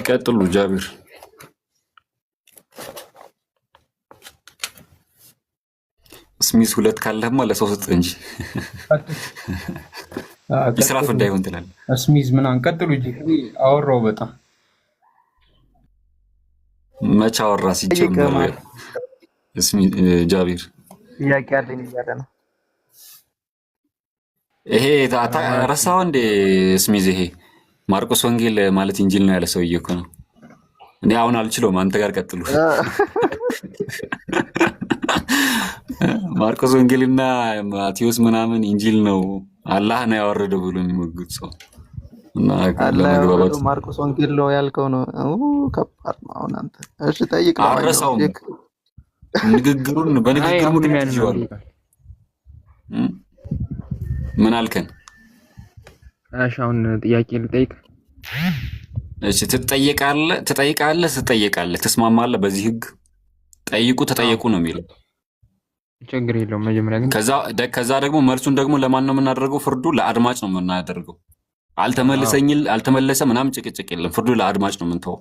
ቀጥሉ ጃቢር። ስሚዝ ሁለት ካለህማ ለሰው ስጥ እንጂ ይስራፍ እንዳይሆን ትላለህ። ስሚዝ ምናምን ቀጥሉ እንጂ አወራው በጣም መች አወራ ሲጀምር ጃቢር ጥያቄ አለኝ እያለ ነው። ይሄ ረሳኸው እንዴ ስሚዝ? ይሄ ማርቆስ ወንጌል ማለት ኢንጂል ነው ያለ ሰውዬ እኮ ነው። እኔ አሁን አልችለውም፣ አንተ ጋር ቀጥሉ። ማርቆስ ወንጌልና ማቴዎስ ምናምን ኢንጂል ነው አላህ ነው ያወረደው ብሎ የሚሞግት ሰው እና ለመግባባት ማርቆስ ወንጌል ነው ያልከው ነው። ከባድ ነው። አሁን አንተ እሺ ጠይቅ ነው። አረሳውም ንግግሩን በንግግሩ ምክንያት ይዟል። ምን አልከን? እሺ አሁን ጥያቄ ልጠይቅ። እሺ ትጠይቃለህ፣ ትስማማለህ? በዚህ ህግ ጠይቁ ተጠየቁ ነው የሚለው። ችግር የለውም። መጀመሪያ ግን ከዛ ደግሞ መልሱን ደግሞ ለማን ነው የምናደርገው? ፍርዱ ለአድማጭ ነው የምናደርገው። አልተመለሰ ምናምን ጭቅጭቅ የለም። ፍርዱ ለአድማጭ ነው የምንተወው።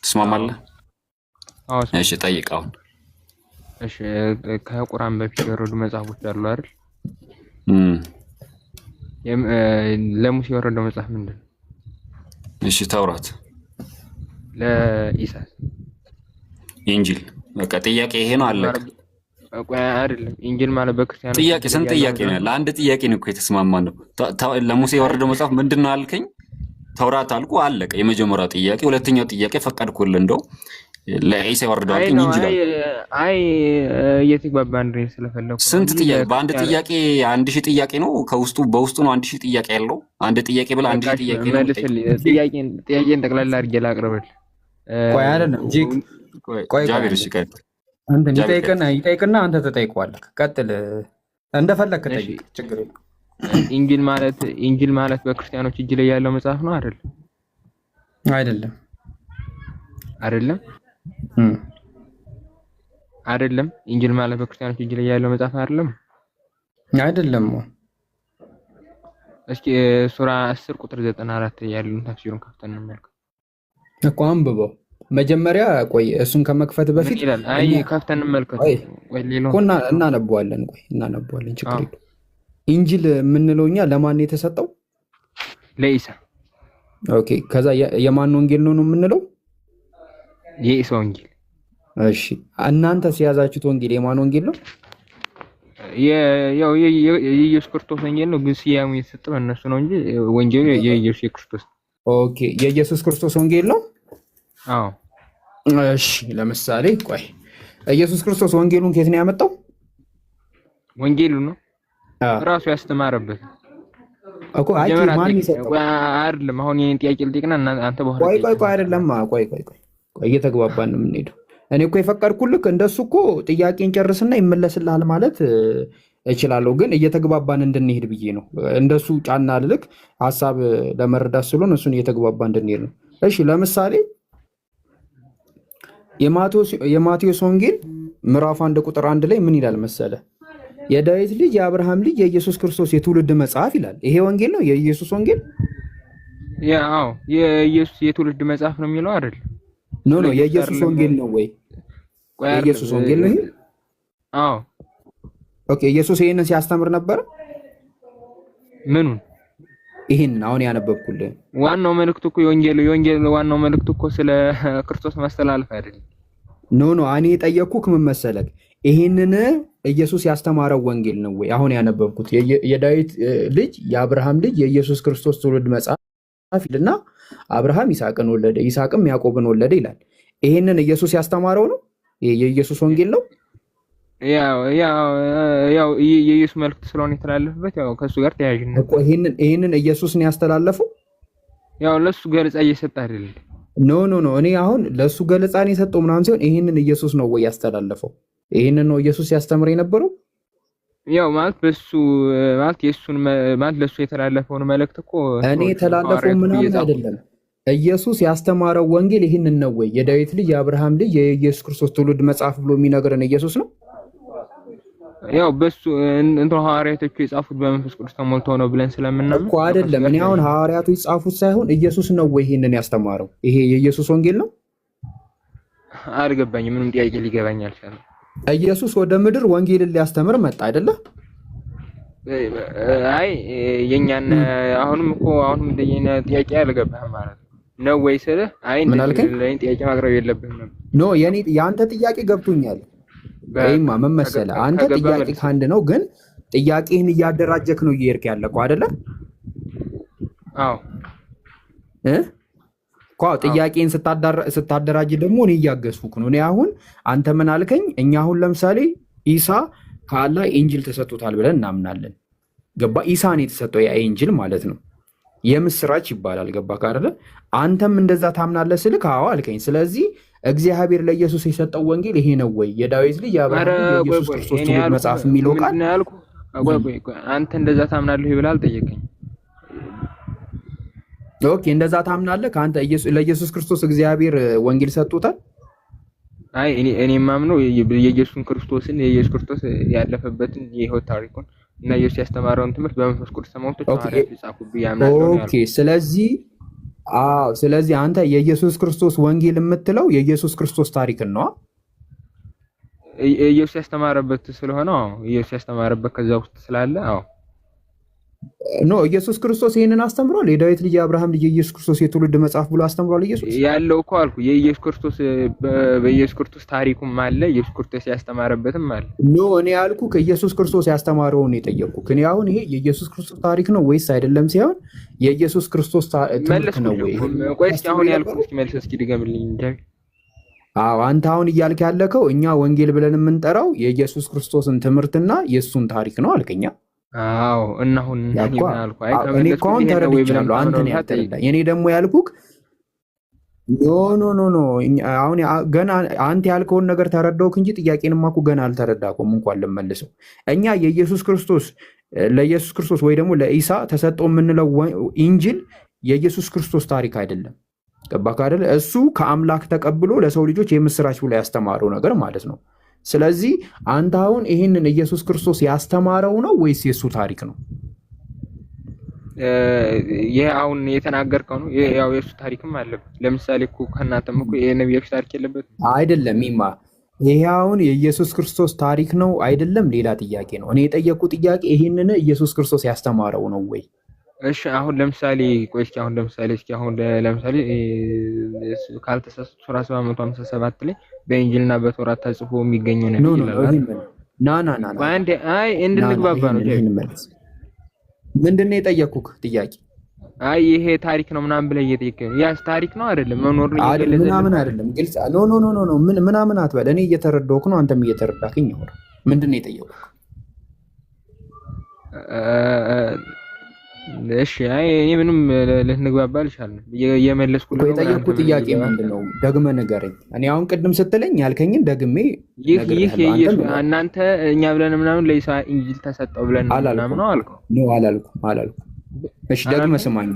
ትስማማለህ? እሺ ጠይቅ አሁን። እሺ ከቁርአን በፊት የወረዱ መጽሐፎች አሉ አይደል? ለሙሴ የወረደው መጽሐፍ ምንድን ነው? እሺ ተውራት። ለኢሳ ኢንጂል። በቃ ጥያቄ ይሄ ነው አለቀ። አይደለም ኢንጂል ማለት በክርስቲያኖች ጥያቄ ስንት ጥያቄ ነው ያለ? አንድ ጥያቄ ነው እኮ የተስማማነው። ለሙሴ የወረደው መጽሐፍ ምንድን ነው አልከኝ? ተውራት አልኩ፣ አለቀ። የመጀመሪያው ጥያቄ። ሁለተኛው ጥያቄ ፈቀድኩልህ። እንደው ለኢሳ የወረደው አልከኝ ኢንጂል። አይ እየተግባባን ነው ስለፈለኩ። ስንት ጥያቄ? በአንድ ጥያቄ 1000 ጥያቄ ነው በውስጡ ነው 1000 ጥያቄ ያለው። አንድ ጥያቄ ብለህ 1000 ጥያቄ ነው። ጥያቄን ጠቅላላ አድርጌ ላቅርብልህ። ቆይ አይደለም ጂክ፣ ቆይ ጃቢር እሺ ቀጥ አንተ ይጠይቅና አንተ ተጠይቀዋለህ። ቀጥል፣ እንደፈለክ ጠይቅ፣ ችግር የለም። ኢንጂል ማለት በክርስቲያኖች እጅ ላይ ያለው መጽሐፍ ነው አይደል? አይደለም አይደለም። ኢንጂል ማለት በክርስቲያኖች እጅ ላይ ያለው መጽሐፍ አይደለም። እስኪ ሱራ 10 ቁጥር 94 ያለውን ተፍሲሩን ከፍተን እንመልከት እኮ አንብበው መጀመሪያ። ቆይ እሱን ከመክፈት በፊት አይ ከፍተን እንመልከት። ወይ ሌላው እናነባዋለን። ቆይ እናነባዋለን፣ ችግር የለም። ኢንጂል የምንለው እኛ ለማን የተሰጠው? ለኢሳ። ኦኬ። ከዛ የማን ወንጌል ነው የምንለው? የኢሳ ወንጌል። እሺ እናንተ ሲያዛችሁት ወንጌል የማን ወንጌል ነው? የኢየሱስ ክርስቶስ ወንጌል ነው። ግን ሲያሙ የተሰጠው እነሱ ነው እንጂ ወንጌሉ የኢየሱስ ክርስቶስ። ኦኬ የኢየሱስ ክርስቶስ ወንጌል ነው። አዎ እሺ። ለምሳሌ ቆይ ኢየሱስ ክርስቶስ ወንጌሉን ከየት ነው ያመጣው? ወንጌሉ ነው ራሱ ያስተማረበት እኮ። አይ ማን ይሰጠው አይደለም። አሁን ይሄን ጥያቄ ልጠይቅና አንተ በኋላ ቆይ አይደለም። ቆይ እየተግባባን ነው የምንሄደው። እኔ እኮ የፈቀድኩልክ እንደሱ እኮ ጥያቄን ጨርስና ይመለስልሃል ማለት እችላለሁ፣ ግን እየተግባባን እንድንሄድ ብዬ ነው። እንደሱ ጫና ልልክ ሐሳብ ለመረዳት ስለሆነ እሱን እየተግባባ እንድንሄድ ነው። እሺ ለምሳሌ የማቴዎስ ወንጌል ምዕራፍ 1 ቁጥር 1 ላይ ምን ይላል መሰለ? የዳዊት ልጅ የአብርሃም ልጅ የኢየሱስ ክርስቶስ የትውልድ መጽሐፍ ይላል። ይሄ ወንጌል ነው የኢየሱስ ወንጌል? ያው የኢየሱስ የትውልድ መጽሐፍ ነው የሚለው አይደል? ኖ የኢየሱስ ወንጌል ነው ወይ? የኢየሱስ ወንጌል ነው ይሄ? አዎ ኦኬ። ኢየሱስ ይሄንን ሲያስተምር ነበር? ምኑን? ይሄን አሁን ያነበብኩልህ ዋናው መልእክቱ እኮ የወንጌል ዋናው መልእክቱ እኮ ስለ ክርስቶስ ማስተላለፍ አይደል? ኖ እኔ የጠየቅኩህ ምን መሰለህ? ይሄንን ኢየሱስ ያስተማረው ወንጌል ነው ወይ አሁን ያነበብኩት? የዳዊት ልጅ የአብርሃም ልጅ የኢየሱስ ክርስቶስ ትውልድ መጽሐፍ ይልና አብርሃም ይስሐቅን ወለደ፣ ይስሐቅም ያዕቆብን ወለደ ይላል። ይሄንን ኢየሱስ ያስተማረው ነው? የኢየሱስ ወንጌል ነው? ያው የኢየሱስ መልእክት ስለሆነ የተላለፈበት ያው ከሱ ጋር ተያያዥነት እኮ። ይሄንን ኢየሱስ ነው ያስተላለፈው? ያው ለሱ ገለጻ እየሰጠ አይደል? ኖ እኔ አሁን ለሱ ገለጻ ነው የሰጠው ምናምን ሲሆን ይሄንን ኢየሱስ ነው ወይ ያስተላለፈው? ይሄንን ነው ኢየሱስ ያስተምር የነበረው? ያው ማለት በሱ ማለት የሱን ማለት ለሱ የተላለፈውን መልእክት እኮ እኔ የተላለፈው ምናምን አይደለም። ኢየሱስ ያስተማረው ወንጌል ይሄንን ነው ወይ? የዳዊት ልጅ የአብርሃም ልጅ የኢየሱስ ክርስቶስ ትውልድ መጽሐፍ ብሎ የሚነግረን ኢየሱስ ነው? ያው በሱ እንትን ሐዋርያቶቹ የጻፉት በመንፈስ ቅዱስ ተሞልተው ነው ብለን ስለምናምን እኮ አይደለም። እኔ አሁን ሐዋርያቱ የጻፉት ሳይሆን ኢየሱስ ነው ወይ ይሄንን ያስተማረው? ይሄ የኢየሱስ ወንጌል ነው? አልገባኝም። ምንም ጥያቄ ሊገባኝ አልቻለም። ኢየሱስ ወደ ምድር ወንጌልን ሊያስተምር መጣ አይደለ? አይ የኛን አሁንም እንደኛ ጥያቄ አልገባህም ማለት ነው ወይ ስልህ፣ አይ እንደዚህ ጥያቄ ማቅረብ የለብህም ነበር። ኖ የአንተ ጥያቄ ገብቶኛል። ወይማ ምን መሰለህ፣ አንተ ጥያቄ ካንድ ነው፣ ግን ጥያቄህን እያደራጀክ ነው እየሄድክ ያለከው አይደለ? አዎ ጥያቄን ስታደራጅ ደግሞ እኔ እያገዝኩክ ነው። እኔ አሁን አንተ ምን አልከኝ? እኛ አሁን ለምሳሌ ኢሳ ከአላህ ኤንጅል ተሰጥቶታል ብለን እናምናለን። ገባ? ኢሳ ነው የተሰጠው ያ ኤንጅል ማለት ነው። የምስራች ይባላል። ገባ ካደለ? አንተም እንደዛ ታምናለህ ስልክ አዎ አልከኝ። ስለዚህ እግዚአብሔር ለኢየሱስ የሰጠው ወንጌል ይሄ ነው ወይ? የዳዊት ልጅ የአብርሃም ልጅ የኢየሱስ ክርስቶስ ትውልድ መጽሐፍ የሚለው ቃል አንተ እንደዛ ታምናለህ ብለህ አልጠየቀኝ። ኦኬ እንደዛ ታምናለህ? ከአንተ ለኢየሱስ ክርስቶስ እግዚአብሔር ወንጌል ሰጥቶታል? አይ እኔ ማምነው የኢየሱስ ክርስቶስ ያለፈበትን የህይወት ታሪኩን እና ኢየሱስ ያስተማረውን ትምህርት በመንፈስ ቅዱስ ተሞልቶ ጻፉብኝ ያምናለው። ኦኬ ስለዚህ አንተ የኢየሱስ ክርስቶስ ወንጌል የምትለው የኢየሱስ ክርስቶስ ታሪክን ነው? ኢየሱስ ያስተማረበት ስለሆነ ኢየሱስ ያስተማረበት ከዛ ውስጥ ስላለ ኖ ኢየሱስ ክርስቶስ ይሄንን አስተምሯል። የዳዊት ልጅ የአብርሃም ልጅ የኢየሱስ ክርስቶስ የትውልድ መጽሐፍ ብሎ አስተምሯል። ኢየሱስ ያለው እኮ አልኩ የኢየሱስ ክርስቶስ በኢየሱስ ክርስቶስ ታሪኩም አለ፣ ኢየሱስ ክርስቶስ ያስተማረበትም አለ። ኖ እኔ ያልኩ ከኢየሱስ ክርስቶስ ያስተማረውን የጠየቅኩ እኔ አሁን ይሄ የኢየሱስ ክርስቶስ ታሪክ ነው ወይስ አይደለም ሳይሆን የኢየሱስ ክርስቶስ ትምህርት ነው ወይ? ቆይ እስኪ አሁን ያልኩት እስኪ መልስ እስኪ ድገምልኝ እንጂ። አዎ አንተ አሁን እያልክ ያለከው እኛ ወንጌል ብለን የምንጠራው የኢየሱስ ክርስቶስን ትምህርትና የእሱን ታሪክ ነው አልከኛ። አዎ እና አሁን እኔ እኮ አሁን ተረድቻለሁ። አንተ ነው ያልተረዳኝ። እኔ ደግሞ ያልኩክ ኖ አሁን ገና አንተ ያልከውን ነገር ተረዳሁክ እንጂ ጥያቄንማ እኮ ገና አልተረዳኩም እንኳን ልመልሰው። እኛ የኢየሱስ ክርስቶስ ለኢየሱስ ክርስቶስ ወይ ደግሞ ለኢሳ ተሰጠው የምንለው ኢንጂል የኢየሱስ ክርስቶስ ታሪክ አይደለም። ገባክ አይደል? እሱ ከአምላክ ተቀብሎ ለሰው ልጆች የምስራች ብሎ ያስተማረው ነገር ማለት ነው። ስለዚህ አንተ አሁን ይህንን ኢየሱስ ክርስቶስ ያስተማረው ነው ወይስ የሱ ታሪክ ነው? ይሄ አሁን የተናገርከው ነው። ያው የሱ ታሪክም አለበት። ለምሳሌ እኮ ከእናንተም እኮ የነብዮች ታሪክ የለበት አይደለም? ይሄ አሁን የኢየሱስ ክርስቶስ ታሪክ ነው አይደለም? ሌላ ጥያቄ ነው። እኔ የጠየቅኩት ጥያቄ ይህንን ኢየሱስ ክርስቶስ ያስተማረው ነው ወይ? እሺ አሁን ለምሳሌ ካልተሳሳትኩ ሱራ 757 ላይ በኢንጂልና በተውራት ተጽፎ የሚገኘው ነው ይላል። አይ እንድንግባባ ነው። ምንድን ነው የጠየኩህ ጥያቄ? አይ ይሄ ታሪክ ነው ምናምን ብለህ እየጠየቀኝ ነው። ያስ ታሪክ ነው አይደለም? መኖር ነው ምናምን አይደለም። ግልጽ ኖ ምናምን አትበል። እኔ እየተረዳሁህ ነው፣ አንተም እየተረዳኸኝ ነው። ምንድን ነው የጠየኩህ? እሺ አይ እኔ ምንም ልንግባባ አልቻልንም። የመለስኩት ነው። የጠየኩት ጥያቄ ምንድነው? ደግመህ ንገረኝ። እኔ አሁን ቅድም ስትለኝ ያልከኝን ደግሜ ይህ እናንተ እኛ ብለን ምናምን ለኢሳ ኢንጂል ተሰጠው ብለን ምናምን ነው አልከው? ነው አላልኩም። እሺ ደግመህ ስማኝ።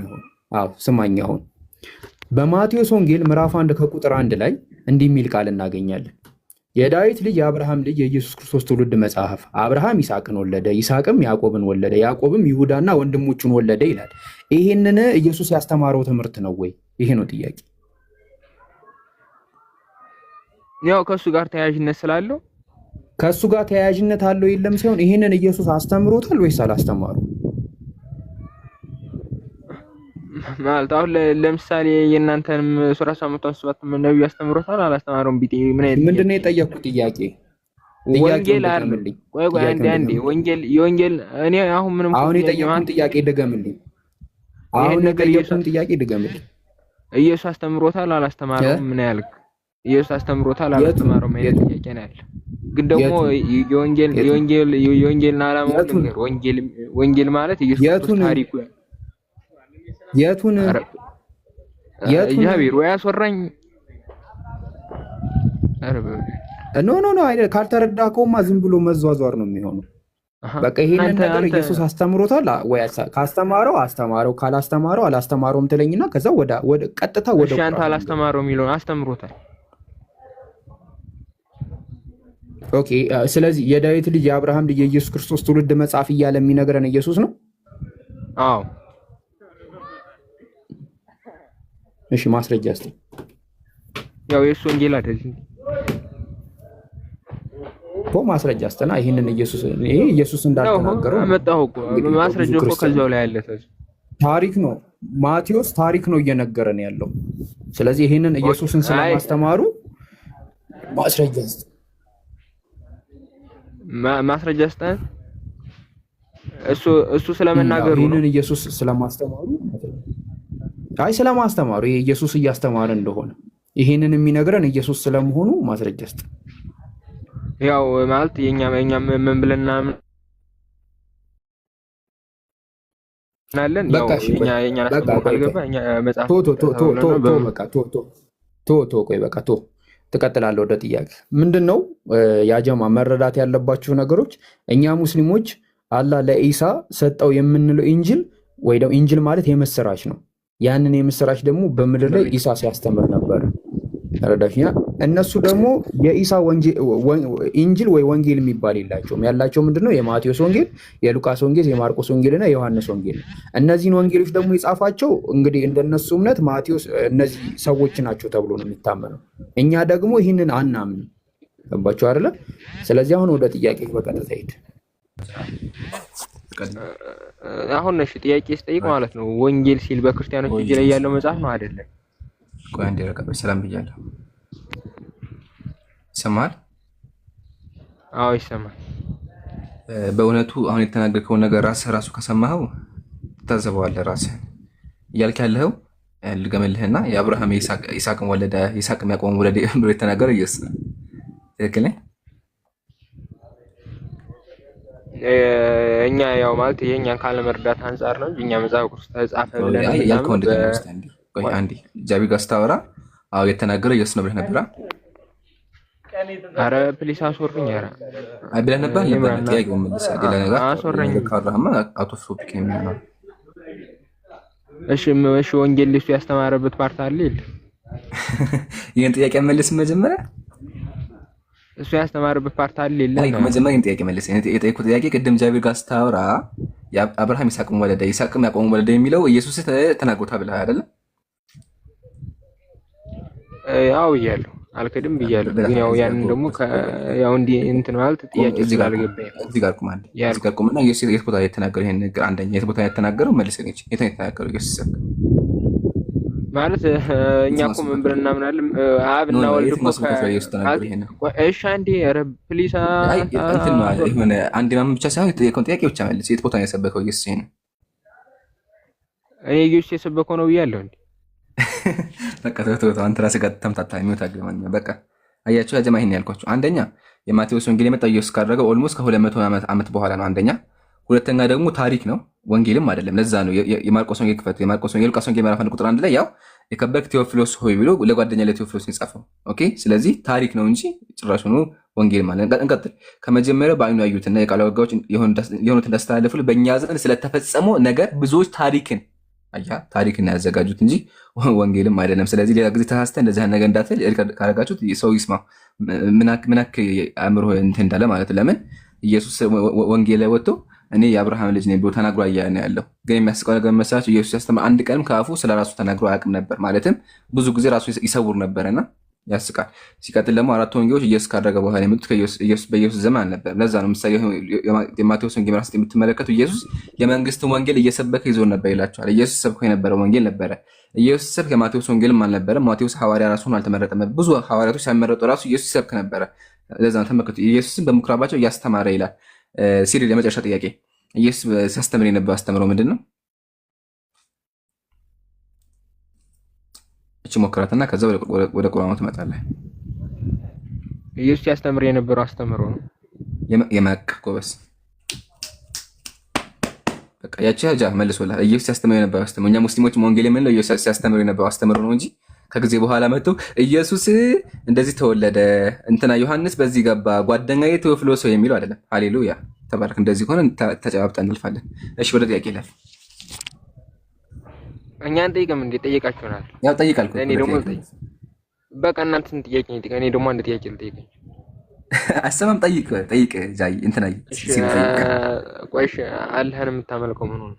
ስማኝ። አሁን በማቴዎስ ወንጌል ምዕራፍ 1 ከቁጥር 1 ላይ እንዲህ የሚል ቃል እናገኛለን። የዳዊት ልጅ የአብርሃም ልጅ የኢየሱስ ክርስቶስ ትውልድ መጽሐፍ አብርሃም ይስሐቅን ወለደ፣ ይስሐቅም ያዕቆብን ወለደ፣ ያዕቆብም ይሁዳና ወንድሞቹን ወለደ ይላል። ይህንን ኢየሱስ ያስተማረው ትምህርት ነው ወይ? ይሄ ነው ጥያቄ። ያው ከእሱ ጋር ተያያዥነት ስላለው ከእሱ ጋር ተያያዥነት አለው የለም ሳይሆን ይህንን ኢየሱስ አስተምሮታል ወይስ አላስተማሩም? ማለት አሁን ለምሳሌ የእናንተንም ሱራ 757 ነብዩ አስተምሮታል አላስተማረውም? ቢጤ ምንድን ነው የጠየኩት ጥያቄ? ወንጌል አይደለም። ቆይ አንዴ የወንጌል እኔ አሁን ምንም አሁን የጠየኩትን ጥያቄ ድገምልኝ። አሁን የጠየኩትን ጥያቄ ድገምልኝ። ኢየሱስ አስተምሮታል አላስተማረውም? ምን ያልክ? ኢየሱስ አስተምሮታል አላስተማረውም? ምን ጥያቄ ነው ያለ? ግን ደግሞ የወንጌልና ዓላማው ነገር ወንጌል ማለት ኢየሱስ ታሪኩ የቱን እግዚአብሔር ወይ አስወራኝ። ኖ አይደል? ካልተረዳከውማ ዝም ብሎ መዟዟር ነው የሚሆነው። በቃ ይሄንን ነገር ኢየሱስ አስተምሮታል ወይ? ካስተማረው አስተማረው፣ ካላስተማረው አላስተማረውም ትለኝና ከዛ ወደ ቀጥታ ወደ አንተ አላስተማረው የሚለውን አስተምሮታል። ኦኬ። ስለዚህ የዳዊት ልጅ የአብርሃም ልጅ የኢየሱስ ክርስቶስ ትውልድ መጽሐፍ እያለ የሚነግረን ኢየሱስ ነው። አዎ። እሺ ማስረጃ እስቲ። ያው የእሱ ወንጌል አይደል እኮ ማስረጃ አስተና ይሄንን ኢየሱስ እንዳልተናገረው አመጣሁ እኮ ማስረጃው እኮ ከዛው ላይ አለ። ታሪክ ነው ማቴዎስ ታሪክ ነው እየነገረን ያለው። ስለዚህ ይሄንን ኢየሱስን ስለማስተማሩ ማስረጃ አስተና ማስረጃ አስተና እሱ ስለመናገሩ ነው። ይሄንን ኢየሱስ ስለማስተማሩ ስለማስተማሩ ይሄ ኢየሱስ እያስተማረ እንደሆነ ይሄንን የሚነግረን ኢየሱስ ስለመሆኑ ማስረጃ አስተና ያው ማለት የኛ ምን ብለና ናለን ያው የኛ መጽሐፍ ቆይ በቃ ትቀጥላለህ ወደ ጥያቄ ምንድነው ያጀማ መረዳት ያለባችሁ ነገሮች እኛ ሙስሊሞች አላህ ለኢሳ ሰጠው የምንለው ኢንጂል ወይ ደግሞ ኢንጂል ማለት የምስራች ነው። ያንን የምስራች ደግሞ በምድር ላይ ኢሳ ሲያስተምር ነበር። ተረዳሽኛ? እነሱ ደግሞ የኢሳ ኢንጂል ወይ ወንጌል የሚባል የላቸውም። ያላቸው ምንድነው? የማቴዎስ ወንጌል፣ የሉቃስ ወንጌል፣ የማርቆስ ወንጌልና የዮሐንስ ወንጌል። እነዚህን ወንጌሎች ደግሞ የጻፋቸው እንግዲህ እንደነሱ እምነት ማቴዎስ እነዚህ ሰዎች ናቸው ተብሎ ነው የሚታመነው። እኛ ደግሞ ይህንን አናምን። ገባችሁ አይደለ? ስለዚህ አሁን ወደ ጥያቄ በቀጥታ ሄድ። አሁን እሺ ጥያቄ ስጠይቅ ማለት ነው ወንጌል ሲል በክርስቲያኖች እጅ ላይ ያለው መጽሐፍ ነው አይደለም? ቆይ አንዴ ረቀበ ሰላም ብያለሁ። ይሰማል? አዎ ይሰማል። በእውነቱ አሁን የተናገርከው ነገር ራሱ ከሰማኸው ትታዘበዋለህ። ራስህ እያልክ ያለኸው ልገመልህና የአብርሃም ይስሐቅን ወለደ ይስሐቅም ያዕቆብን ወለደ ብሎ የተናገረው ኢየሱስ ነው። ትክክል ነህ? እኛ ያው ማለት የኛን ካለ መርዳት አንፃር ነው እንጂ እኛ መጽሐፍ ቅዱስ ተጻፈ ብለን ያልከው ቆይ አንዴ ጃቢ ጋር ስታወራ አዎ የተናገረው ኢየሱስ ነው ብለህ ነበር። አረ ፕሊስ አስወርኝ። አረ አይ ብለህ ነበር። ጥያቄው መልስ አይደለ ነገር አስወርኝ። ካራማ አውት ኦፍ ቶፒክ ነው የሚሆነው። እሺ ወንጌል እሱ ያስተማረበት ፓርት አለ ይል ይሄን ጥያቄ መልስ መጀመሪያ እሱ ያስተማረበት ፓርት አለ ይል መጀመሪያ ይሄን ጥያቄ መልስ። የጠየኩት ጥያቄ ቅድም ጃቢር ጋር ስታወራ አብርሃም ይስሐቅም ወለደ ይስሐቅም ያዕቆብን ወለደ የሚለው ኢየሱስ ተናግሮታል ብለህ አይደለ? ያው ብያለሁ አልከድም ብያለሁ። ግን ያው ያንን ደግሞ ያው እንዲ እንትን ማለት ጥያቄ ስላልገባኝ እዚህ ጋር ቁማል እዚህ ጋር ቁምና የት ቦታ የተናገረው ይሄን ነገር አንደኛ የት ቦታ የተናገረው መልሰኝ። የት የተናገረው ኢየሱስ ማለት እኛ እኮ ምን ብለን እናምናለን? አብና ወልድ እኮ እሺ አንዴ ኧረ ፕሊስ እንትን ነው የሆነ አንዴ ማመን ብቻ ሳይሆን የጠየቀውን ጥያቄ ብቻ መልስ። የት ቦታ ነው የሰበከው ኢየሱስ? ይሄን እኔ ኢየሱስ የሰበከው ነው ብያለሁ እንዴ? በቃ ተውተው አንተ ራስህ ጋር ተምታታ የሚወጣ ግማን በቃ አያችሁ ያጀማ ይሄን ያልኳችሁ። አንደኛ የማቴዎስ ወንጌል የመጣው ኢየሱስ ካደረገው ኦልሞስት ከ200 ዓመት በኋላ ነው። አንደኛ ሁለተኛ ደግሞ ታሪክ ነው ወንጌልም አይደለም። ለዛ ነው የማርቆስ ወንጌል ክፈት የማርቆስ ወንጌል ሉቃስ ወንጌል ምዕራፍ 1 ቁጥር 1 ላይ ያው የከበርክ ቴዎፍሎስ ሆይ ብሎ ለጓደኛ ለቴዎፍሎስ የጻፈው ኦኬ። ስለዚህ ታሪክ ነው እንጂ ጭራሽ ሆኖ ወንጌል ማለት እንቀጥል። ከመጀመሪያው በአይኑ ያዩትና የቃል አጋዎች የሆኑት እንዳስተላለፉ በእኛ ዘንድ ስለተፈጸመው ነገር ብዙዎች ታሪክን ያዘጋጁት እንጂ ወንጌልም አይደለም። ስለዚህ ሌላ ጊዜ ተሳስተ እንደዚህ ነገር እንዳትል ካረጋችሁት ሰው ይስማ ምናክ አእምሮ እንትን እንዳለ ማለት ለምን ኢየሱስ ወንጌል ላይ ወጥቶ እኔ የአብርሃም ልጅ ነኝ ብሎ ተናግሮ አያነ ያለው። ግን የሚያስቀው ነገር መሰላችሁ ኢየሱስ ያስተምር አንድ ቀንም ከአፉ ስለራሱ ተናግሮ አያውቅም ነበር። ማለትም ብዙ ጊዜ ራሱ ይሰውር ነበርና ያስቃል። ሲቀጥል ደግሞ አራት ወንጌሎች ኢየሱስ ካደረገ በኋላ የመጡት ኢየሱስ በኢየሱስ ዘመን ነበር። ለዛ ነው ምሳሌ የማቴዎስ ወንጌል ራስ የምትመለከቱ ኢየሱስ የመንግስትን ወንጌል እየሰበከ ይዞር ነበር ይላቸዋል። ኢየሱስ ሰብኮ የነበረው ወንጌል ነበረ። ኢየሱስ ሰብክ የማቴዎስ ወንጌልም አልነበረም። ማቴዎስ ሐዋርያ ራሱን አልተመረጠም። ብዙ ሐዋርያቶች ሳይመረጡ ራሱ ኢየሱስ ሰብክ ነበረ። ለዛ ነው ተመልከቱ ኢየሱስን በምኩራባቸው እያስተማረ ይላል። ሲሪል የመጨረሻ ጥያቄ ኢየሱስ ሲያስተምር የነበረው አስተምሮ ምንድን ነው? እቺ ሞክራትና ከዛ ወደ ቁርአኑ ትመጣለህ። ኢየሱስ ሲያስተምር የነበረው አስተምሮ ነው የመቅ ጎበስ በቃ ያቺ ሀጃ መልሶልሃል። ኢየሱስ ሲያስተምር የነበረው አስተምሮ እኛ ሙስሊሞች ወንጌል የምንለው ኢየሱስ ሲያስተምር የነበረው አስተምሮ ነው እንጂ ከጊዜ በኋላ መጥቶ ኢየሱስ እንደዚህ ተወለደ እንትና ዮሐንስ በዚህ ገባ ጓደኛዬ ቴዎፍሎስ የሚለው አይደለም። ሃሌሉያ ተባረክ። እንደዚህ ከሆነ ተጨባብጠን እንልፋለን። እሺ ወደ ጥያቄ ለፍ። እኛን ጠይቀም እንዴ ጠይቃችሁናል? ያው ጠይቃልኩ። እኔ ደግሞ በቃ እናንተን ጥያቄ እኔ ደግሞ አንድ ጥያቄ ልጠይቀኝ። አሰማም ጠይቅ ጃይ እንትና እሺ ሲል ጠይቅ። ቆይሽ አላህን የምታመልከው ምን ነው?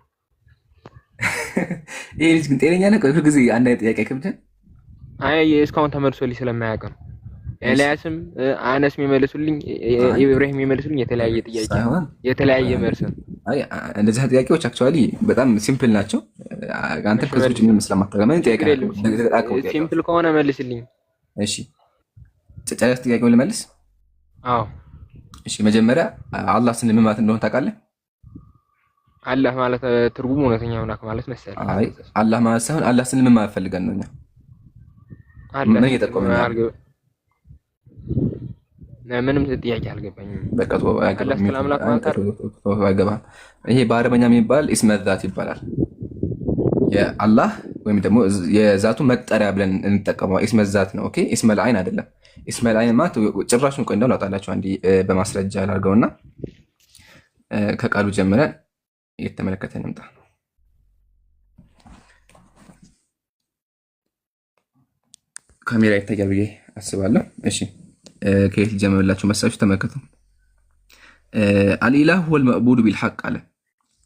ይሄ ልጅ ግን ጤነኛ ነው? ሁሉ ጊዜ አንድ አይነት ጥያቄ ከብደን። አይ እስካሁን ተመልሶልኝ ስለማያውቅ ነው። ኤልያስም አነስ የሚመልሱልኝ ኢብራሂም የሚመልሱልኝ የተለያየ ጥያቄ የተለያየ መልስ ነው። አይ እንደዚህ ጥያቄዎች አክቹአሊ በጣም ሲምፕል ናቸው። አንተ ከዚህ ምን ስለማታውቅ ምን ጥያቄ ሲምፕል ከሆነ መልስልኝ። እሺ ጨጨረስ ጥያቄውን ልመልስ? አዎ እሺ መጀመሪያ አላህ ስንል ምን ማለት እንደሆነ ታውቃለህ? አላህ ማለት ትርጉሙ እውነተኛ አምላክ ማለት መሰለኝ። አይ አላህ ማለት ሳይሆን አላህ ስንል ምን ማለት ፈልገን ነው? እኛ ምን እየጠቆመን ነው? ምንም ጥያቄ አልገባኝም። በቃ አይገባም። ይሄ በአረበኛ የሚባል ኢስመ ዛት ይባላል። የአላህ ወይም ደግሞ የዛቱ መጠሪያ ብለን እንጠቀመው ኢስመ ዛት ነው። ኦኬ ኢስመል አይን አይደለም። ኢስመል አይን ማለት ጭራሹን ቆይ እንደው ላውጣላችሁ አንዴ በማስረጃ አድርገውና ከቃሉ ጀምረን እየተመለከተን እንምጣ። ካሜራ ይታያል ብዬ አስባለሁ። እሺ ከየት ጀመረላችሁ መሳችሁ? ተመልከቱ። አልኢላህ ሁወል መዕቡዱ ቢልሐቅ አለ።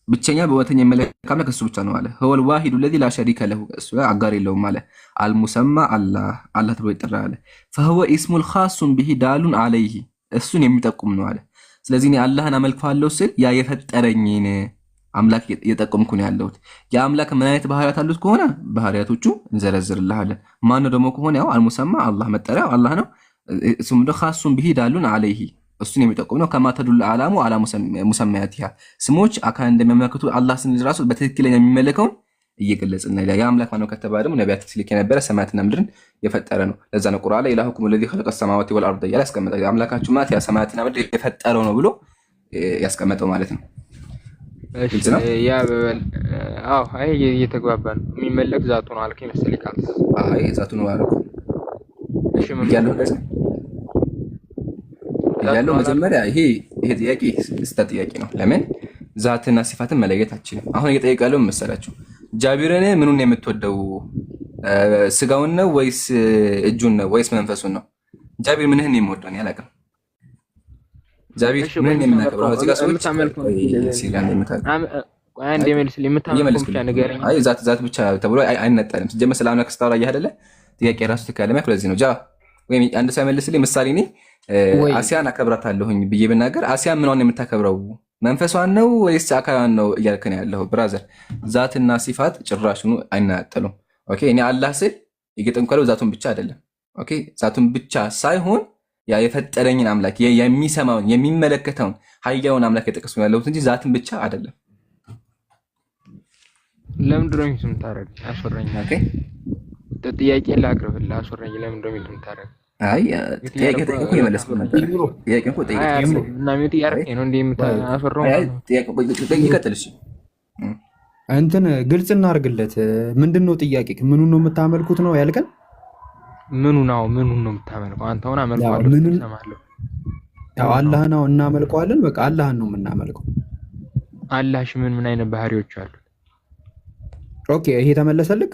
ብቸኛ በእውነተኛ የሚመለክ አምላክ እሱ ብቻ ነው አለ። ሁወል ዋሂዱ ለዚ ላ ሸሪከ ለሁ እሱ አጋር የለውም አለ። አልሙሰማ አላህ ተብሎ ይጠራል አለ። ፈሁወ ኢስሙል ኻሱን ቢሂ ዳሉን አለይሂ እሱን የሚጠቁም ነው አለ። ስለዚህ እኔ አላህን አመልከዋለሁ ስል ያ የፈጠረኝን አምላክ እየጠቆምኩ ነው ያለሁት። የአምላክ ምን አይነት ባህሪያት አሉት ከሆነ ባህሪያቶቹ እንዘረዝርልሃለን። ማነው ደግሞ ከሆነ ያው አልሙሰማ አላህ መጠሪያው አላህ ነው። እሱም ደግሞ ኻሱን ቢሂ ዳሉን አለይሂ እሱን የሚጠቁም ነው። ከማ ተዱል አላሙ አላ ሙሰማያቲሃ ስሞች አካል እንደሚያመለክቱ አላህ ስንል ራሱ በትክክለኛ የሚመለከውን እየገለጽና ያ አምላክ ማነው ከተባለ ደግሞ ነቢያት ሲልክ የነበረ ሰማያትና ምድርን የፈጠረ ነው። ለዛ ነው ቁርአን ላይ ኢላሁኩም ለዚ ኸለቀ ሰማዋቲ ወልአርድ እያለ ያስቀመጠው አምላካችሁ ማለት ያ ሰማያትና ምድር የፈጠረው ነው ብሎ ያስቀመጠው ማለት ነው። እሺ ያ አዎ አይ እየተግባባን የሚመለክ ዛቱ ነው አልከኝ መሰለኝ ቃል አይ ዛቱ ነው አልኩ። እሺ ምን ያለው መጀመሪያ ይሄ ጥያቄ ስህተት ጥያቄ ነው። ለምን ዛትና ሲፋትን መለየት አትችልም? አሁን እየጠየቀ ያለው መሰላችሁ ጃቢርን ምኑን የምትወደው ስጋውን ነው ወይስ እጁን ነው ወይስ መንፈሱን ነው? ጃቢር ምንህን ነው የምወደው? እኔ አላውቅም። ጃቢር ምንህን ነው የምናከብረው? እዚህ ጋር ሰዎች አይ ዛት ብቻ ተብሎ አይነጠልም። ሲጀመር ስለ አምላክ ስታወራ አይደለ ጥያቄ ራሱ ትካለማ። ስለዚህ ነው ወይም አንድ ሰው መልስልኝ። ምሳሌ እኔ አሲያን አከብራታለሁኝ ብዬ ብናገር አሲያን ምኗን የምታከብረው መንፈሷን ነው ወይስ አካሏን ነው እያልክ ነው ያለው? ብራዘር ዛትና ሲፋት ጭራሽኑ አይናጠሉም። ኦኬ እኔ አላህ ስል የገጠምኩ ያለው ዛቱን ብቻ አይደለም። ኦኬ ዛቱን ብቻ ሳይሆን ያ የፈጠረኝን አምላክ የሚሰማውን የሚመለከተውን ሀያውን አምላክ የጠቀስኩ ያለሁት እንጂ ዛትን ብቻ አይደለም። ለምንድን ነው የምታረግ? አስወራኝ። ኦኬ ጥያቄ ላቅርብልህ። አስወራኝ። ለምንድን ነው የምታረግ? አይ ጥያቄ ጠይቀህ የመለስኩ ነበር። ጥያቄ እኮ ጠይቀህ እና ሚውት ያረከኝ ነው እንዴ የምታስወራው? አይ ጥያቄ ይቀጥል። እሺ እንትን ግልጽ እናርግለት። ምንድነው ጥያቄ? ምኑን ነው የምታመልኩት ነው ያልከን? ምኑን ነው የምታመልከው? አንተውን አመልከዋለሁ ተሰማለሁ። ያው አላህን ነው እናመልከዋለን። በቃ አላህን ነው የምናመልከው። አላህሽ ምን አይነት ባህሪዎች አሉት? ኦኬ ይሄ ተመለሰልክ?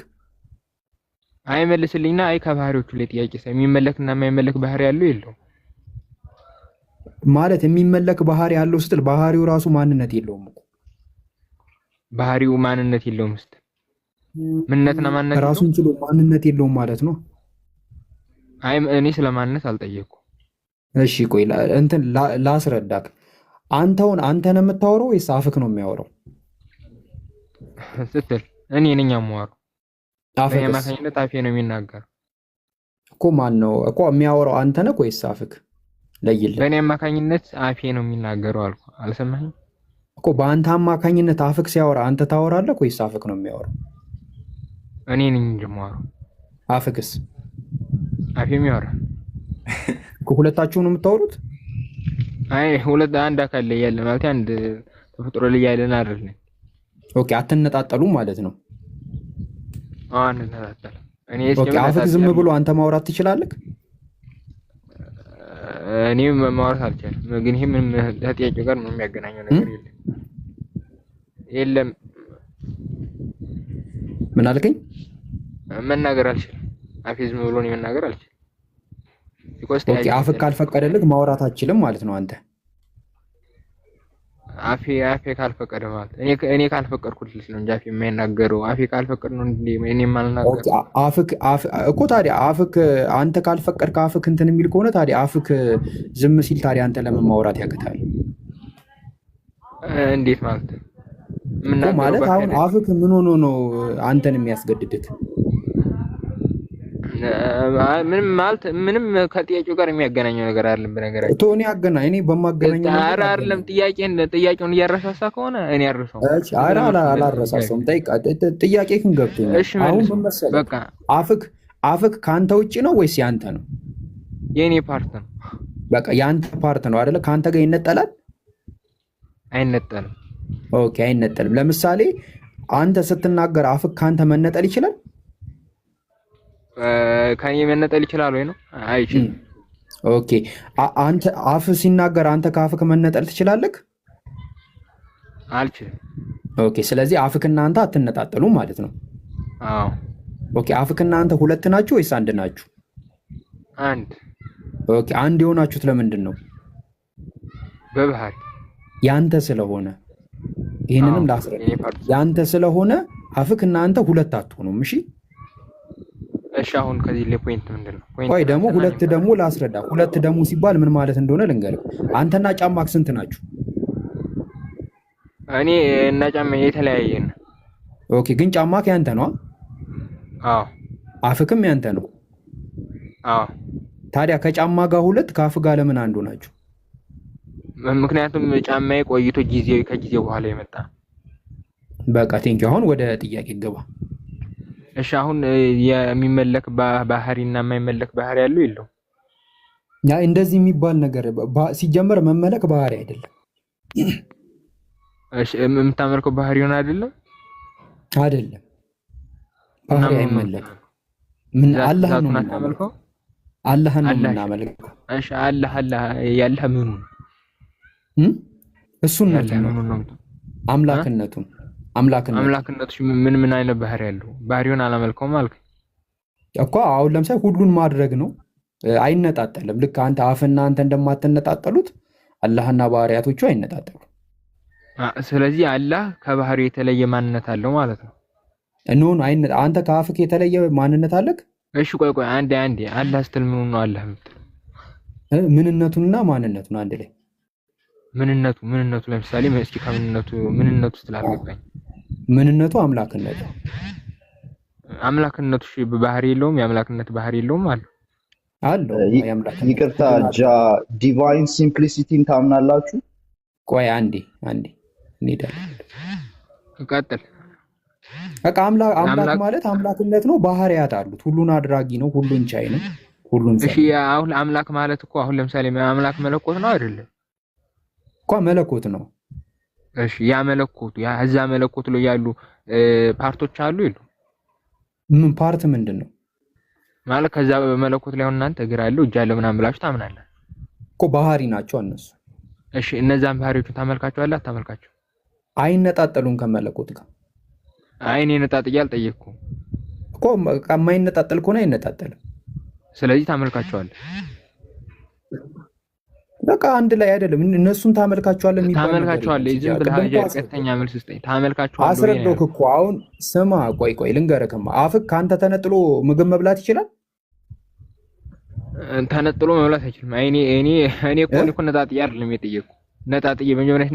አይ መልስልኝና አይ ከባህሪዎቹ ላይ ጥያቄ የሚመለክና የማይመለክ ባህሪ ያለው የለውም ማለት የሚመለክ ባህሪ ያለው ስትል ባህሪው ራሱ ማንነት የለውም እኮ። ባህሪው ማንነት የለውም ስትል ምንነትና ማንነት ራሱን ችሎ ማንነት የለውም ማለት ነው። አይ እኔ ስለማንነት አልጠየቅኩም። እሺ ቆይ እንትን ላስረዳክ። አንተን የምታወራው ወይስ አፍክ ነው የሚያወራው ስትል እኔ ነኝ የማወራው። በማካኝነት አፌ ነው የሚናገር እኮ። ማን ነው እኮ የሚያወራው? አንተ ነህ ወይስ አፍክ? ለይልኝ። በእኔ አማካኝነት አፌ ነው የሚናገረው አልኩ። አልሰማኸኝ እኮ። በአንተ አማካኝነት አፍክ ሲያወራ አንተ ታወራለህ ወይስ አፍክ ነው የሚያወራው? እኔ ነኝ የማወራው። አፍክስ? አፌም ያወራል እኮ። ሁለታችሁ ነው የምታወሩት? አይ ሁለት አንድ አካል ላይ ያለ ማለት አንድ ተፈጥሮ ላይ ያለን አይደለም። ኦኬ አትነጣጠሉ ማለት ነው። አንነጣጠል። ኦኬ አፍክ ዝም ብሎ አንተ ማውራት ትችላለህ? እኔ ማውራት አልችልም። ግን ይሄ ምን ከጥያቄው ጋር ምንም የሚያገናኘው ነገር የለም። ምን አልከኝ? መናገር አልችልም። አፌ ዝም ብሎ ነው መናገር አልችልም። ኦኬ አፍክ ካልፈቀደልህ ማውራት አትችልም ማለት ነው አንተ። አፌ ካልፈቀደ ማለት እኔ ካልፈቀድኩልሽ ነው እንጂ አፌ የማይናገረው። አፌ ካልፈቀደ ነው እንዴ እኔ የማልናገረው? ኦኬ አፍክ እኮ ታዲያ አፍክ አንተ ካልፈቀድክ አፍክ እንትን የሚል ከሆነ ታዲያ አፍክ ዝም ሲል ታዲያ አንተ ለምን ማውራት ያቅታል? እንዴት ማለት ማለት አሁን አፍክ ምን ሆኖ ነው አንተን የሚያስገድድህ? ምንም ማለት ምንም ከጥያቄው ጋር የሚያገናኘው ነገር አይደለም። በነገራችን ቶኒ ያገናኝ እኔ በማገናኘው ነገር አይደለም። ጥያቄውን እያረሳሳ ከሆነ እኔ አርሰው። እሺ አላረሳሰውም። ጥያቄህን ገብቶኛል። አሁን ምን መሰለህ በቃ አፍክ ካንተ ውጪ ነው ወይስ ያንተ ነው? የኔ ፓርት ነው። በቃ ያንተ ፓርት ነው አይደለ? ካንተ ጋር ይነጠላል? አይነጠልም። ኦኬ አይነጠልም። ለምሳሌ አንተ ስትናገር አፍክ ካንተ መነጠል ይችላል? ከኔ መነጠል ይችላል ወይ ነው? አይችልም። ኦኬ አንተ አፍ ሲናገር አንተ ከአፍክ መነጠል ትችላለህ? አልችልም። ኦኬ ስለዚህ አፍክና አንተ አትነጣጠሉ ማለት ነው? አዎ። ኦኬ አፍክና አንተ ሁለት ናችሁ ወይስ አንድ ናችሁ? አንድ። ኦኬ አንድ የሆናችሁት ለምንድን ነው? በባህሪ ያንተ ስለሆነ። ይሄንንም ላስረዳ። ያንተ ስለሆነ አፍክና አንተ ሁለት አትሆኑም። እሺ እሺ አሁን ከዚህ ላይ ፖይንት ምንድነው? ቆይ ደግሞ ሁለት ደግሞ ላስረዳ። ሁለት ደግሞ ሲባል ምን ማለት እንደሆነ ልንገርህ። አንተና ጫማክ ስንት ናችሁ? እኔ እና ጫማ የተለያየ ነው። ኦኬ ግን ጫማክ ያንተ ነው? አዎ። አፍክም ያንተ ነው? አዎ። ታዲያ ከጫማ ጋር ሁለት ከአፍ ጋር ለምን አንዱ ናችሁ? ምክንያቱም ጫማዬ ቆይቶ ከጊዜ በኋላ የመጣ። በቃ ቴንኪው። አሁን ወደ ጥያቄ ገባ። እሺ አሁን የሚመለክ ባህሪና የማይመለክ ባህሪ ያለው የለው? ያ እንደዚህ የሚባል ነገር ሲጀመር መመለክ ባህሪ አይደለም። እሺ የምታመልከው ባህሪውን አይደለም? አይደለም። ባህሪ አይመለክም። ምን አላህን ነው የምናመልከው? አላህን ነው የምናመልከው። እሺ አላህ ያለህ ምኑ ነው? እሱን ነው አምላክነቱን አምላክነቱ ምን አይነት ባህሪ ያለው? ባህሪውን አላመልከውም አልክ እኮ። አሁን ለምሳሌ ሁሉን ማድረግ ነው፣ አይነጣጠልም። ልክ አንተ አፍና አንተ እንደማትነጣጠሉት አላህና ባህሪያቶቹ አይነጣጠሉም። ስለዚህ አላህ ከባህሪው የተለየ ማንነት አለው ማለት ነው። አንተ ከአፍክ የተለየ ማንነት አለክ? እሺ ቆይ አንዴ አላህ ስትል ምኑ ነው አላህ የምትል? ምንነቱንና ማንነቱን አንድ ላይ። ምንነቱ ለምሳሌ እስኪ ምንነቱ ስላልገባኝ። ምንነቱ አምላክነቱ ባህሪ የለውም? የአምላክነት ባህሪ የለውም? አለው። ይቅርታ ዲቫይን ሲምፕሊሲቲን ታምናላችሁ? ቆይ አንዴ እንሄዳለን። ቀጥል። በቃ አምላክ ማለት አምላክነት ነው። ባህሪያት አሉት። ሁሉን አድራጊ ነው። ሁሉን ቻይ ነው። ሁሉን እሺ አሁን አምላክ ማለት እኮ አሁን ለምሳሌ አምላክ መለኮት ነው አይደለም? እኮ መለኮት ነው። እሺ ያ መለኮቱ እዛ መለኮት ላይ ያሉ ፓርቶች አሉ ይሉ? ምን ፓርት ምንድን ነው ማለት? ከዛ በመለኮት ላይ እናንተ እግር አለው እጅ አለው ምናምን ብላችሁ ታምናለህ እኮ። ባህሪ ናቸው እነሱ። እሺ እነዛን ባህሪዎችን ታመልካቸዋለህ አታመልካቸው? አይነጣጠሉም ከመለኮት ጋር። እኔ ነጣጥዬ አልጠየቅኩም እኮ። የማይነጣጠል ከሆነ አይነጣጠልም። ስለዚህ ታመልካቸዋለህ። በቃ አንድ ላይ አይደለም። እነሱን ታመልካቸዋለህ የሚባል ታመልካቸዋለህ። ዝም ብለህ ቀጥተኛ መልስ ስጠኝ። ታመልካቸዋለህ አስረዶክ እኮ። አሁን ስማ፣ ቆይ ልንገርህማ። አፍክ ካንተ ተነጥሎ ምግብ መብላት ይችላል? ተነጥሎ መብላት አይችልም። እኔ እኮ ነጣጥዬ አይደለም የጠየቅኩህ። ነጣጥዬ መጀመሪያ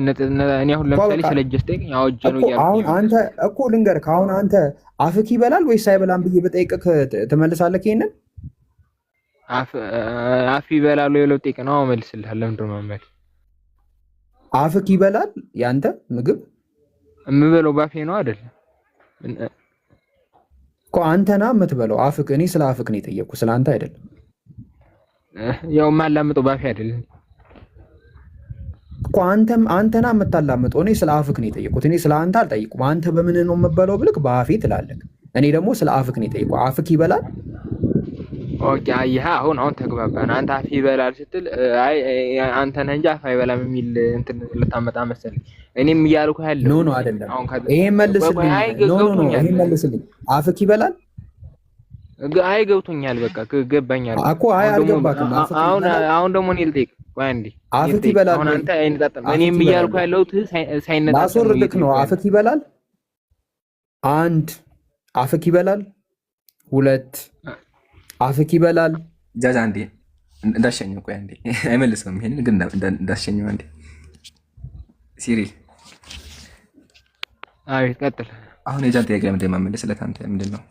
እኔ አሁን ለምሳሌ ስለጀስተኝ አውጀ ነው እያልኩ አሁን አንተ እኮ ልንገርህ። አሁን አንተ አፍክ ይበላል ወይስ አይበላም ብዬ በጠይቅህ ትመልሳለህ? ይሄንን አፍ ይበላል ወይ ብለው ጠይቅ ነው መልስልሃል። ለምንድን ነው ማለት አፍክ ይበላል? ያንተ ምግብ የምበለው ባፌ ነው አይደል እኮ። አንተና የምትበለው አፍክ። እኔ ስለ አፍክ ነው የጠየቅኩህ፣ ስለ አንተ አይደለም። ያው ማላምጠው ባፌ አይደለም እኮ። አንተና የምታላምጠው። እኔ ስለ አፍክ ነው የጠየቅኩት። እኔ ስለ አንተ አልጠይቁም። አንተ በምን ነው የምበለው ብልክ በአፌ ትላለህ። እኔ ደግሞ ስለ አፍክ ነው የጠየቅኩት። አፍክ ይበላል? ኦኬ አየህ፣ አሁን ተግባባን። አንተ አፍ ይበላል ስትል አንተ ነህ እንጂ አፍ አይበላም የሚል እንትን ልታመጣ መሰለኝ። እኔም እያልኩ ያለው ኖ አይደለም። ይሄን መልስልኝ። ይሄን መልስልኝ። አፍክ ይበላል? አይ ገብቶኛል። በቃ ገባኛል እኮ። አይ አልገባክም። አሁን ደግሞ እኔ ልጠይቅ። ቆይ አንዴ አፍክ ይበላል። አሁን አንተ አይነጣጠም። እኔም እያልኩ ያለሁት ሳይነጣጠም ማስወርድክ ነው። አፍክ ይበላል። 1 አፍክ ይበላል። 2 አፍክ ይበላል። ጃጃ አንዴ እንዳሸኘው። ቆይ አንዴ አይመልሰውም። ይሄንን ግን እንዳሸኘው አንዴ ሲሪል። አይ ቀጥል። አሁን የጃን ጥያቄ ለምንድን ነው የማመልስለት? አንተ ምንድን ነው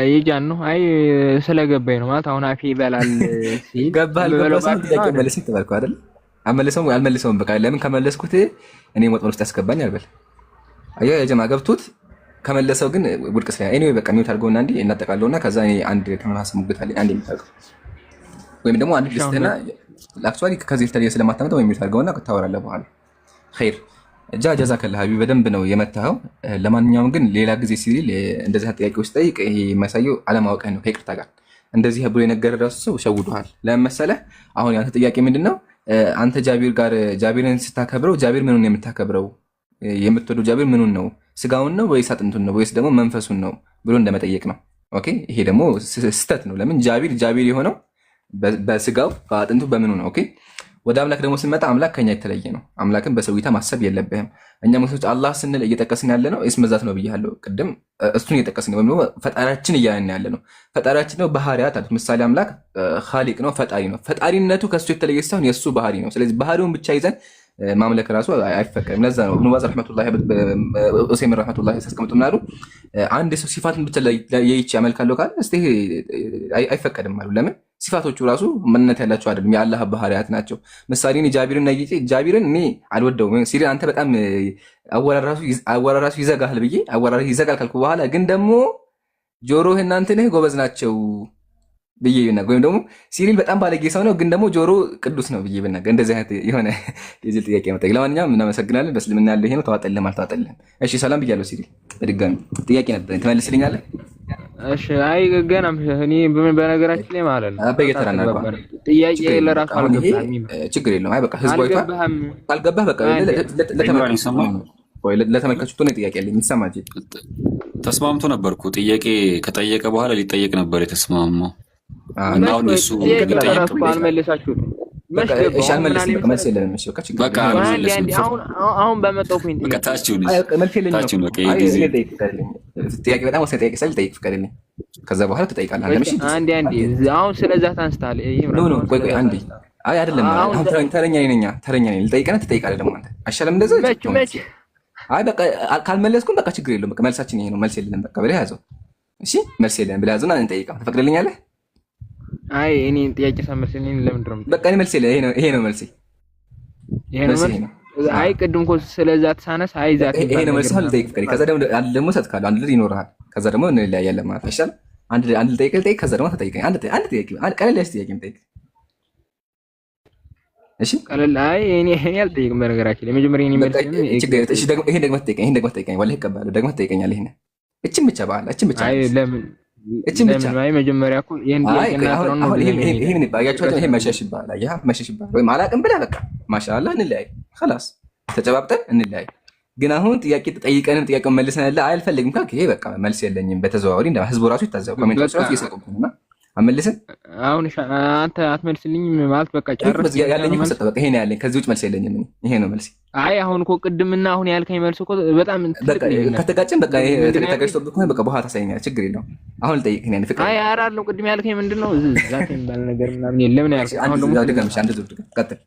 የጃን ነው? አይ ስለገባኝ ነው ማለት አሁን አፌ ይበላል ሲል ገባል። ጥያቄ መልስ ተባልኩ አይደል? አልመልሰውም። በቃ ለምን ከመለስኩት እኔ ወጥመድ ውስጥ ያስገባኝ አልበል። አየህ የጀማ ገብቶት ከመለሰው ግን ውድቅ ስለ ኤኒዌይ በቃ ሚውት አድርገውና እንዴ እናጠቃለውና ከዛ እኔ አንድ ከመናስ ሙግት አለኝ አንድ የሚታቀው ወይም ደግሞ አንድ ልስትና አክቹአሊ ከዚህ ተለየ ስለማታመጣ ወይ ሚውት አድርገውና ታወራለህ በኋላ ኸይር። ጀዛከላህ ሀቢብ በደንብ ነው የመታኸው። ለማንኛውም ግን ሌላ ጊዜ ሲል እንደዚህ ጥያቄዎች ጠይቅ። ይሄ የሚያሳየው አለማወቅህ ነው። ከይቅርታ ጋር እንደዚህ ብሎ የነገረህ ራሱ ሰው ሸውዶሃል። ለምን መሰለህ? አሁን ያንተ ጥያቄ ምንድነው? አንተ ጃቢርን ስታከብረው ጃቢር ምኑን ነው የምታከብረው? የምትወደው ጃቢር ምኑን ነው? ስጋውን ነው ወይስ አጥንቱን ነው ወይስ ደግሞ መንፈሱን ነው ብሎ እንደመጠየቅ ነው። ኦኬ ይሄ ደግሞ ስህተት ነው። ለምን ጃቢር የሆነው በስጋው በአጥንቱ በምኑ ነው? ኦኬ ወደ አምላክ ደግሞ ስንመጣ አምላክ ከኛ የተለየ ነው። አምላክን በሰው እይታ ማሰብ የለብህም። እኛ ሙስሊሞች አላህ ስንል እየጠቀስን ያለ ነው እስመ ዛት ነው ብያለሁ ቅድም። እሱን እየጠቀስን ወይም ደግሞ ፈጣሪያችን እያልን ያለ ነው። ፈጣሪያችን ነው ባህሪያት አሉት። ምሳሌ አምላክ ኻሊቅ ነው፣ ፈጣሪ ነው። ፈጣሪነቱ ከሱ የተለየ ሳይሆን የሱ ባህሪ ነው። ስለዚህ ባህሪውን ብቻ ይዘን ማምለክ ራሱ አይፈቀድም። ለዛ ነው ኢብኑ ባዝ ረህመቱላሂ ዑሰይሚን ረህመቱላሂ ሲያስቀምጡ ምናሉ አንድ ሰው ሲፋትን ብቻ ለይቼ ያመልካለሁ ካለ እስቲ አይፈቀድም አሉ። ለምን? ሲፋቶቹ ራሱ ማንነት ያላቸው አይደለም፣ የአላህ ባህሪያት ናቸው። ምሳሌ እኔ ጃቢርን እኔ አልወደውም ሲል አንተ በጣም አወራር ራሱ ይዘጋል ብዬ አወራር ይዘጋል ካልኩ በኋላ ግን ደግሞ ጆሮህ እናንተ ነህ ጎበዝ ናቸው ብዬ ብናገር ወይም ደግሞ ሲሪል በጣም ባለጌ ሰው ነው ግን ደግሞ ጆሮ ቅዱስ ነው ብዬ ብናገር እንደዚህ አይነት የሆነ የዚህ ጥያቄ መጣ። ለማንኛውም እናመሰግናለን። በእስልምና ያለው ይሄ ነው። ተዋጠልህም አልተዋጠልህም። እሺ ሰላም ብያለሁ። ሲሪል በድጋሚ ጥያቄ ነበረኝ ትመልስልኛለህ? እሺ አይ ገና እኔ በነገራችን ላይ ማለት ነው በየተራና ጥያቄ ለራሱ አልገባህም። ችግር የለውም። አይ በቃ ህዝቡ ካልገባህ በቃ ለተመልካቾቹ ነው ጥያቄ ያለኝ። የሚሰማ ተስማምቶ ነበርኩ። ጥያቄ ከጠየቀ በኋላ ሊጠየቅ ነበር የተስማማው። አሁን እሱ አልመለሳችሁም። አሁን በመጣው ፖይንት ጥያቄ በጣም ወሳኝ ጥያቄ ስለ ጠይቅ ፍቀድልኝ። ከዛ በኋላ ትጠይቃለህ። አንዴ አሁን ስለዛ ታንስታል። ቆይ አንዴ አይ አይደለም። አሁን ተረኛ ነኝ ልጠይቅና ትጠይቃለህ ደግሞ አንተ አይሻልም? እንደዛ አይ በቃ ካልመለስኩም በቃ ችግር የለውም። በቃ መልሳችን ይሄ ነው። መልስ የለንም በቃ ብለህ ያዘው። እሺ መልስ የለንም ብለህ ያዘውና እንጠይቀው። ትፈቅድልኛለህ? አይ እኔ ጥያቄ ሳመርሰኝ ለምንድን ነው በቃ እኔ መልስ የለኝም። ይሄ ነው መልስ። አይ ቅድም እኮ ስለዛ ተሳነስ አይ ዛት ይሄ ነው መልስ። ልጠይቅ ፍቅሬ። ከዛ ደግሞ ሰጥካለሁ አንድ ልጅ ይኖርሃል። ከዛ ደግሞ እንለያያለን ማለት አይሻልም? አንድ ልጠይቅ። ከዛ ደግሞ ተጠይቀኝ። አንድ ጥያቄ ቀለል ያለች ጥያቄ የምጠይቅ እሺ ቀለል አይ እኔ አልጠይቅም። በነገራችን ላይ መጀመሪያ እኔ መልስ እሺ ደግሞ ይሄን ደግሞ ትጠይቀኝ ወላሂ እቀበላለሁ። ደግሞ ትጠይቀኛለህ። ይሄን እቺን ብቻ በኋላ እቺን ብቻ አይ ለምን እቺን ብቻ አይ መጀመሪያ እኮ ይሄን ይሄን ባያችኋት ይሄን መሸሽ ይባላል። ያ መሸሽ ይባላል ወይ ማላቅም ብለህ በቃ ማሻአላህ እንለያይ خلاص ተጨባብጠን እንለያይ። ግን አሁን ጥያቄ ተጠይቀንም ጥያቄውን መልሰናል አልፈልግም ካልክ ይሄ በቃ መልስ የለኝም። በተዘዋዋሪ እንደ ህዝቡ ራሱ ይታዘብ ኮሜንት ራሱ እየሰጡብኝና አመልስን አሁን አንተ አትመልስልኝ ማለት በቃ ጨርስ ያለኝ እኮ ሰጠህ። በቃ ይሄን ያለኝ ከዚህ ውጭ መልስ የለኝም። ይሄ ነው መልስ። አይ አሁን እኮ ቅድምና አሁን ያልከኝ መልስ እኮ በጣም በቃ ከተጋጨን በቃ ይሄ ተጋጭቶብህ ከሆነ በቃ በኋላ ታሳየኛለህ። ችግር የለውም። አሁን ልጠይቅህ ነው ፍቅር። አይ አራለው ቅድም ያልከኝ ምንድነው? ዛት የሚባል ነገር ምናምን የለም ነው ያልከኝ። አሁን ደግሞ ድጋሚ አንተ ዝብድ ቀጥል።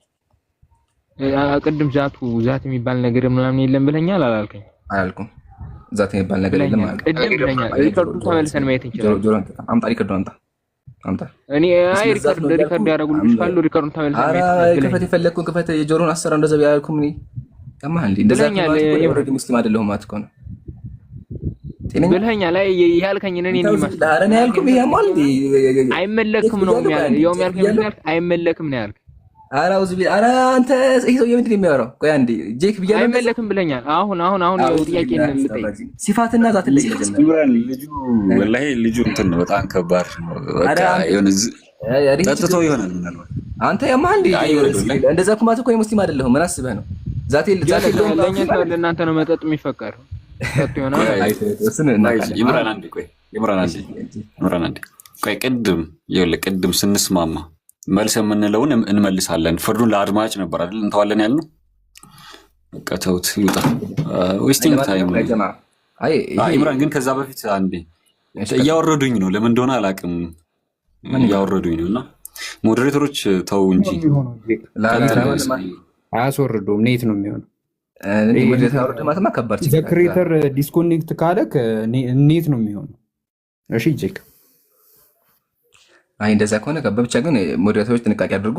ቅድም ዛት የሚባል ነገር ምናምን የለም ብለኛል አላልከኝ? አላልኩም። ዛት የሚባል ነገር የለም ማለት ቅድም ብለኛል። ሪከርዱ ተመልሰን ማየት እንችላለን። ጆሮ አምጣ፣ ሪከርዱ አምጣ። እኔ አይ ሪከርድ ያደረጉልሽ ካሉ ሪከርዱን ተመልሰን ማየት እንችላለን። ክፈት፣ የፈለግኩን ክፈት። የጆሮን አሰራ እንደዛ ቢያልኩም እኔ ከማን እንዴ እንደዛ ማለት ነው። ሙስሊም አይደለሁም ማለት እኮ ነው ብለኸኛል። አይ ያልከኝ እኔ የሚመስል ኧረ እኔ ያልኩም ይሄ ማለት አይመለክም ነው ያልከኝ። አይመለክም ነው ያልከኝ። ኧረ አውዝ ቢል ኧረ አንተ ይሄ ሰው የምንድን ነው የሚያወራው? ቆይ አንዴ ጄክ ብያለሁ። አይመለክም ብለኛል። አሁን ጥያቄ እንልጠይቅ። ሲፋትና ዛት ይጀምራል ልጁ። ወላሂ ልጁ እንትን ነው በጣም ከባድ ነው። በቃ የሆነ ጠጥቶ ይሆናል። አንተ ያማህ እንዴ እንደዛ እኮ ማለት እኮ ሙስሊም አይደለሁም። ምን አስበህ ነው? ዛቴ ለእናንተ ነው መጠጥ የሚፈቀደው። ጠጡ ይሆናል። ይምራን አንዴ ቆይ ይምራን አንዴ ቆይ፣ ቅድም ስንስማማ መልስ የምንለውን እንመልሳለን። ፍርዱን ለአድማጭ ነበር አይደል እንተዋለን ያልነው። በቃ ተውት ይውጣ። ዌስቲንግ ታይም። ኢምራን ግን ከዛ በፊት አንዴ እያወረዱኝ ነው፣ ለምን እንደሆነ አላውቅም። እያወረዱኝ ነው እና ሞዴሬተሮች ተው እንጂ አያስወርዱም። ኔት ነው የሚሆነው። ዘክሬተር ዲስኮኔክት ካለ ኔት ነው የሚሆነው። እሺ ጄክ፣ እንደዛ ከሆነ ብቻ ግን ሞዴሬተሮች ጥንቃቄ አድርጉ።